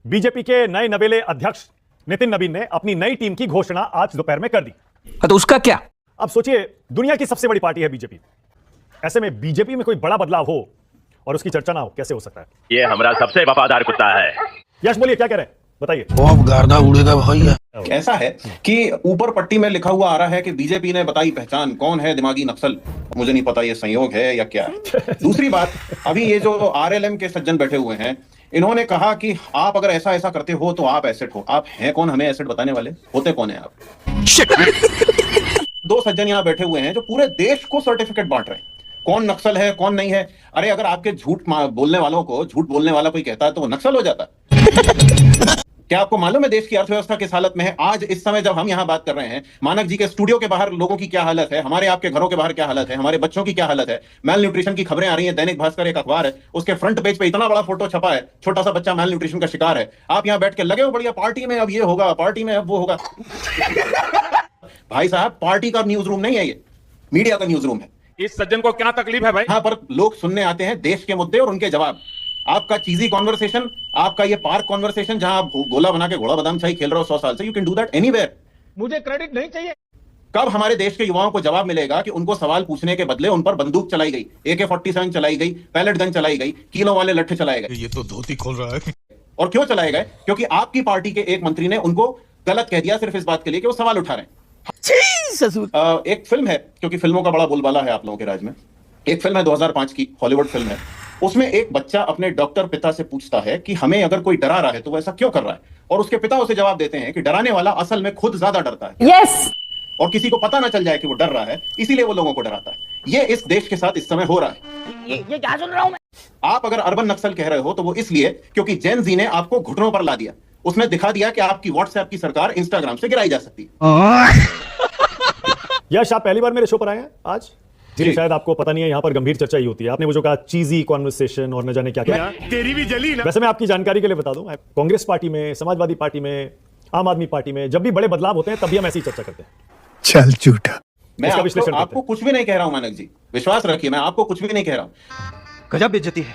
BJP के नए नवेले अध्यक्ष नितिन नवीन ने अपनी नई टीम की घोषणा आज दोपहर में कर दी। तो उसका क्या? अब सोचिए, दुनिया की सबसे बड़ी पार्टी है बीजेपी। ऐसे में बीजेपी में कोई बड़ा बदलाव हो और उसकी चर्चा ना हो, कैसे हो सकता है? ये हमारा सबसे वफादार कुत्ता है। यश बोलिए, क्या कह रहे हैं, बताइए। अब गर्दा उड़ेगा भैया। ऐसा है कि ऊपर पट्टी में लिखा हुआ आ रहा है कि बीजेपी ने बताई पहचान, कौन है दिमागी नक्सल। मुझे नहीं पता ये संयोग है या क्या है। दूसरी बात, अभी ये जो आरएलएम के सज्जन बैठे हुए हैं, इन्होंने कहा कि आप अगर ऐसा ऐसा करते हो तो आप एसेट हो। आप हैं कौन हमें एसेट बताने वाले? होते कौन है आप? दो सज्जन यहाँ बैठे हुए हैं जो पूरे देश को सर्टिफिकेट बांट रहे हैं, कौन नक्सल है कौन नहीं है। अरे अगर आपके झूठ बोलने वालों को झूठ बोलने वाला कोई कहता है तो वो नक्सल हो जाता है। क्या आपको मालूम है देश की अर्थव्यवस्था किस हालत में है? आज इस समय जब हम यहाँ बात कर रहे हैं, मानक जी के स्टूडियो के बाहर लोगों की क्या हालत है, हमारे आपके घरों के बाहर क्या हालत है, हमारे बच्चों की क्या हालत है। मेल न्यूट्रिशन की खबरें आ रही हैं। दैनिक भास्कर एक अखबार है, उसके फ्रंट पेज पे इतना बड़ा फोटो छपा है, छोटा सा बच्चा मेल न्यूट्रिशन का शिकार है। आप यहाँ बैठ के लगे हो बढ़िया पार्टी में अब ये होगा, पार्टी में अब वो होगा। भाई साहब, पार्टी का न्यूज रूम नहीं है ये, मीडिया का न्यूज रूम है। इस सज्जन को क्या तकलीफ है भाई? यहाँ पर लोग सुनने आते हैं देश के मुद्दे और उनके जवाब। आपका चीजी कॉन्वर्सेशन, आपका ये पार्क कॉन्वर्सेशन जहां आप गोला बना के घोड़ा बादाम शाही खेल रहे हो 100 साल से, you can do that anywhere. मुझे क्रेडिट नहीं चाहिए। कब हमारे देश के युवाओं को जवाब मिलेगा कि उनको सवाल पूछने के बदले उन पर बंदूक चलाई गई, AK-47 चलाई गई, पैलेट गन चलाई गई, किलो वाले लट्ठे चलाए गए? ये तो धोती खोल रहा है। और क्यों चलाए गए? क्योंकि आपकी पार्टी के एक मंत्री ने उनको गलत कह दिया, सिर्फ इस बात के लिए कि वो सवाल उठा रहे हैं। एक फिल्म है, क्योंकि फिल्मों का बड़ा बोलबाला है आप लोगों के राज्य में। एक फिल्म है 2005 की, हॉलीवुड फिल्म है। उसमें एक बच्चा अपने डॉक्टर पिता से पूछता है कि हमें अगर कोई डरा रहा है तो वो ऐसा क्यों कर रहा है, और उसके पिता उसे जवाब देते हैं कि डराने वाला असल में खुद ज्यादा डरता है। यस। और किसी को पता ना चल जाए कि वो डर रहा है, इसीलिए वो लोगों को डराता है। ये इस देश के साथ इस समय हो रहा है। ये क्या सुन रहा हूं मैं? आप अगर अर्बन नक्सल कह रहे हो तो वो इसलिए क्योंकि जेन जी ने आपको घुटनों पर ला दिया। उसने दिखा दिया कि आपकी व्हाट्सएप की सरकार इंस्टाग्राम से गिराई जा सकती है। यश, आप पहली बार मेरे शो पर आए हैं आज? जी, शायद आपको पता नहीं है, यहाँ पर गंभीर चर्चा ही होती है। आपने वो जो कहा चीजी कॉन्वर्सेशन और न जाने क्या क्या, तेरी भी जली ना। वैसे मैं आपकी जानकारी के लिए बता दूं, कांग्रेस पार्टी में, समाजवादी पार्टी में, आम आदमी पार्टी में जब भी बड़े बदलाव होते हैं तभी हम ऐसी चर्चा करते हैं। चल झूठा। मैं इसका विश्लेषण आपको कुछ भी नहीं कह रहा हूं मानक जी, विश्वास रखिए, मैं आपको कुछ भी नहीं कह रहा हूं। गजब बेइज्जती है।